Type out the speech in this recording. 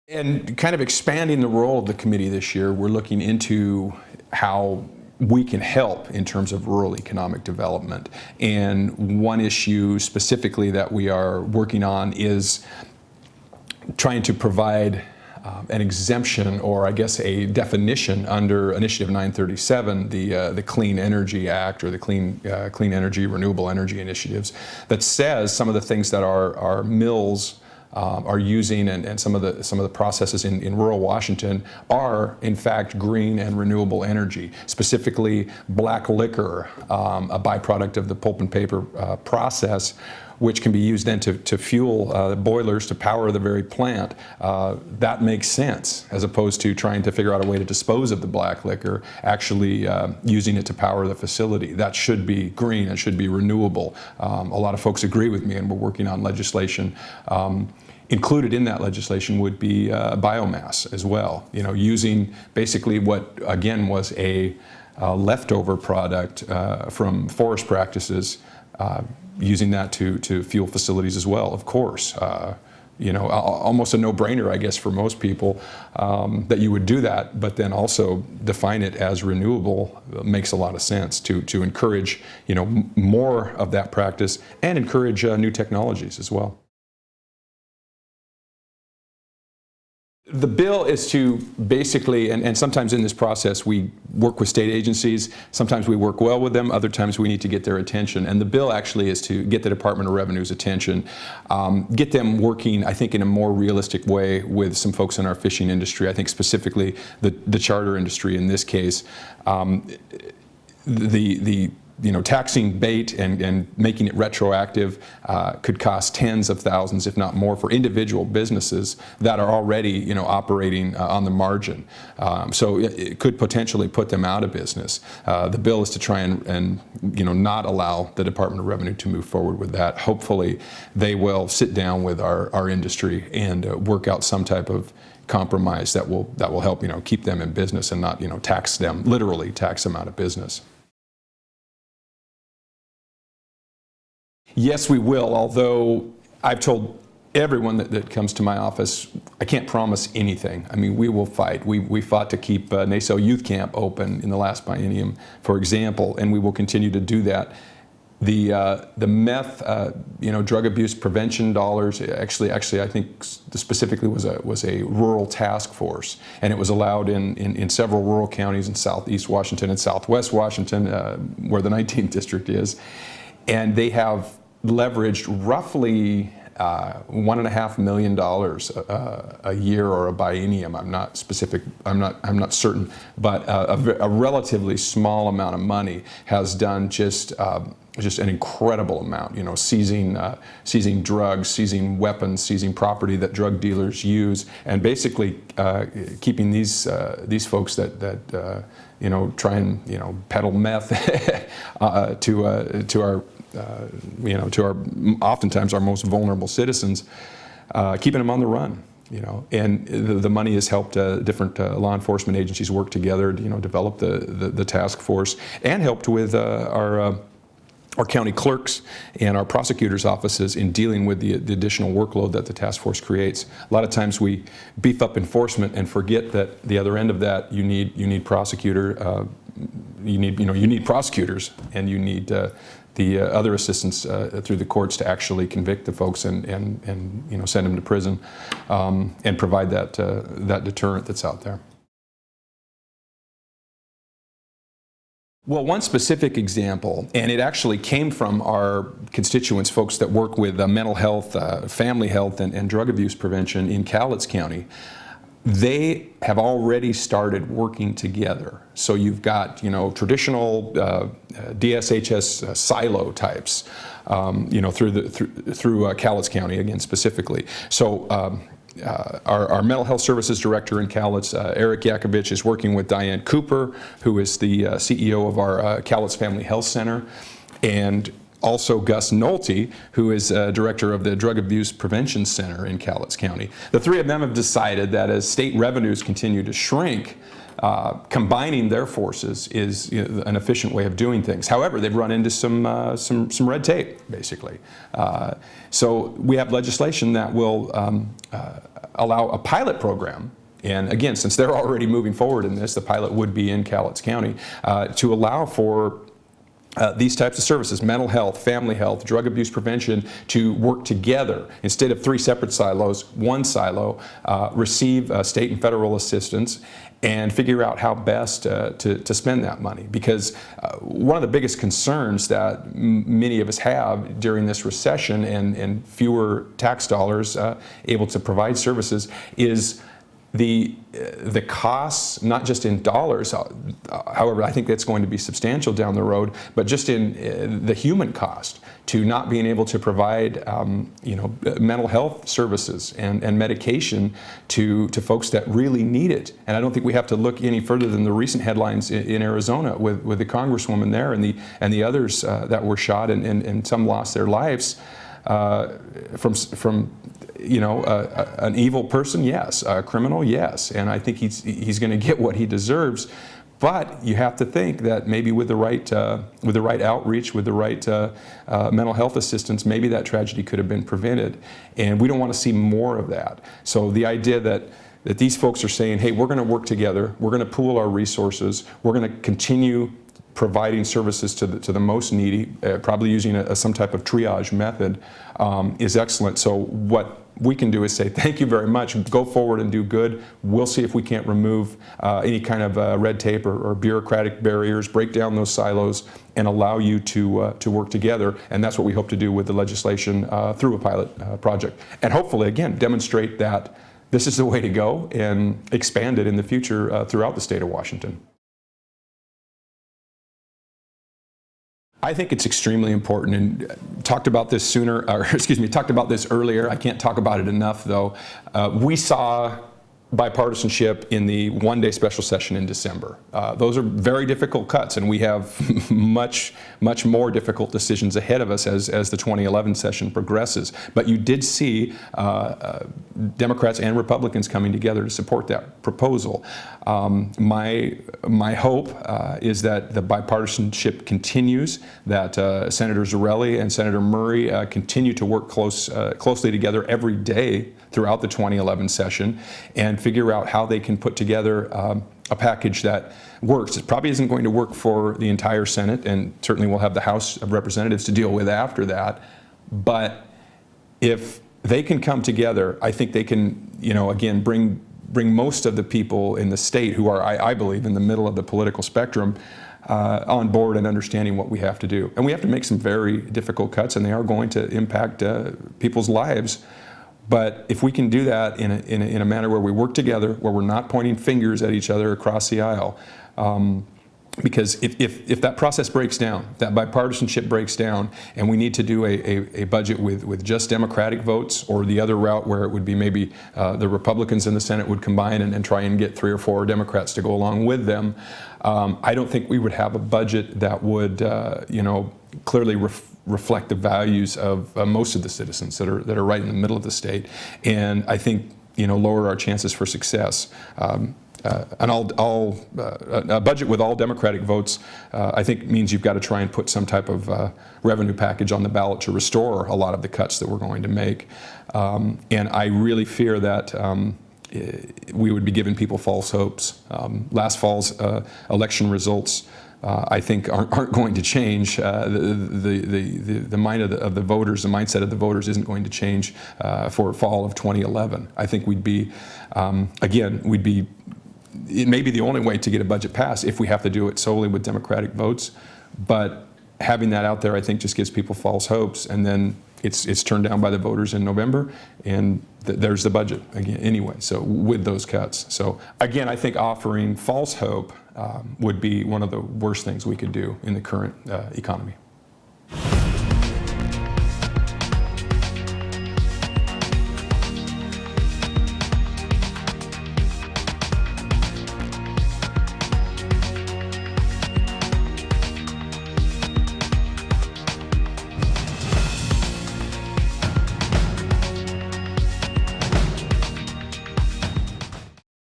And kind of expanding the role of the committee this year, we're looking into how we can help in terms of rural economic development. And one issue specifically that we are working on is trying to provide an exemption, or I guess a definition under Initiative 937, the Clean Energy Act, or the Clean Energy, Renewable Energy Initiatives, that says some of the things that our mills are using, and some of the processes in rural Washington are in fact green and renewable energy. Specifically, black liquor, a byproduct of the pulp and paper process, which can be used then to fuel boilers to power the very plant. That makes sense, as opposed to trying to figure out a way to dispose of the black liquor, actually using it to power the facility. That should be green and should be renewable. A lot of folks agree with me, and we're working on legislation. Included in that legislation would be biomass as well. Using basically what again was a leftover product from forest practices, using that to fuel facilities as well, of course. Almost a no-brainer, I guess, for most people that you would do that, but then also define it as renewable makes a lot of sense to encourage, more of that practice and encourage new technologies as well. The bill is to basically, and sometimes in this process we work with state agencies, sometimes we work well with them, other times we need to get their attention. And the bill actually is to get the Department of Revenue's attention, get them working, I think, in a more realistic way with some folks in our fishing industry. I think specifically the charter industry in this case. Taxing bait and making it retroactive could cost tens of thousands, if not more, for individual businesses that are already, operating on the margin. So it could potentially put them out of business. The bill is to try and not allow the Department of Revenue to move forward with that. Hopefully, they will sit down with our industry and work out some type of compromise that will help, keep them in business and not, literally tax them out of business. Yes, we will, although I've told everyone that comes to my office, I can't promise anything. I mean, we will fight. We fought to keep Naso Youth Camp open in the last biennium, for example, and we will continue to do that. The meth, drug abuse prevention dollars, actually, I think specifically was a rural task force, and it was allowed in several rural counties in Southeast Washington and Southwest Washington, where the 19th district is, and they have leveraged roughly $1.5 million a year or a biennium. I'm not specific. I'm not certain, but a relatively small amount of money has done just an incredible amount. Seizing drugs, seizing weapons, seizing property that drug dealers use, and basically keeping these folks that try and peddle meth to our oftentimes our most vulnerable citizens, keeping them on the run. And the money has helped different law enforcement agencies work together to develop the task force, and helped with our county clerks and our prosecutors' offices in dealing with the additional workload that the task force creates. A lot of times we beef up enforcement and forget that the other end of that you need prosecutors, and you need the other assistance through the courts to actually convict the folks and send them to prison, and provide that deterrent that's out there. Well, one specific example, and it actually came from our constituents, folks that work with mental health, family health, and drug abuse prevention in Cowlitz County. They have already started working together. So you've got, traditional DSHS silo types, through Cowlitz County again specifically. So our mental health services director in Cowlitz, Eric Yakovich, is working with Diane Cooper, who is the CEO of our Cowlitz Family Health Center, and also Gus Nolte, who is director of the Drug Abuse Prevention Center in Cowlitz County. The three of them have decided that as state revenues continue to shrink, combining their forces is an efficient way of doing things. However, they've run into some red tape, basically. So we have legislation that will allow a pilot program. And again, since they're already moving forward in this, the pilot would be in Cowlitz County, to allow for these types of services, mental health, family health, drug abuse prevention, to work together. Instead of 3 separate silos, one silo, receive state and federal assistance and figure out how best to spend that money. Because one of the biggest concerns that many of us have during this recession and fewer tax dollars able to provide services is the costs, not just in dollars, however, I think that's going to be substantial down the road, but just in the human cost to not being able to provide mental health services and medication to folks that really need it. And I don't think we have to look any further than the recent headlines in Arizona with the congresswoman there and the others that were shot and some lost their lives from an evil person, yes. A criminal, yes. And I think he's going to get what he deserves. But you have to think that maybe with the right outreach, with the right mental health assistance, maybe that tragedy could have been prevented. And we don't want to see more of that. So the idea that these folks are saying, hey, we're going to work together, we're going to pool our resources, we're going to continue providing services to the most needy, probably using some type of triage method, is excellent. So what we can do is say, thank you very much, go forward and do good. We'll see if we can't remove any kind of red tape or bureaucratic barriers, break down those silos, and allow you to work together. And that's what we hope to do with the legislation through a pilot project. And hopefully, again, demonstrate that this is the way to go and expand it in the future throughout the state of Washington. I think it's extremely important, and talked about this talked about this earlier. I can't talk about it enough, though. We saw bipartisanship in the one-day special session in December. Those are very difficult cuts, and we have much more difficult decisions ahead of us as the 2011 session progresses. But you did see Democrats and Republicans coming together to support that proposal. My hope is that the bipartisanship continues, that Senator Zarelli and Senator Murray continue to work closely together every day throughout the 2011 session and figure out how they can put together a package that works. It probably isn't going to work for the entire Senate, and certainly we'll have the House of Representatives to deal with after that. But if they can come together, I think they can, again, bring most of the people in the state who are, I believe, in the middle of the political spectrum on board and understanding what we have to do. And we have to make some very difficult cuts, and they are going to impact people's lives. But if we can do that in a manner where we work together, where we're not pointing fingers at each other across the aisle, because if that process breaks down, if that bipartisanship breaks down, and we need to do a budget with just Democratic votes, or the other route where it would be maybe the Republicans in the Senate would combine and try and get 3 or 4 Democrats to go along with them, I don't think we would have a budget that would clearly reflect the values of most of the citizens that are right in the middle of the state, and I think lower our chances for success. A budget with all Democratic votes, I think, means you've got to try and put some type of revenue package on the ballot to restore a lot of the cuts that we're going to make. And I really fear that we would be giving people false hopes. Last fall's election results, I think, aren't going to change. The mind of the voters, the mindset of the voters isn't going to change for fall of 2011. I think we'd be, it may be the only way to get a budget passed if we have to do it solely with Democratic votes. But having that out there, I think, just gives people false hopes, and then it's turned down by the voters in November, and there's the budget again anyway. So with those cuts, so again, I think offering false hope would be one of the worst things we could do in the current economy.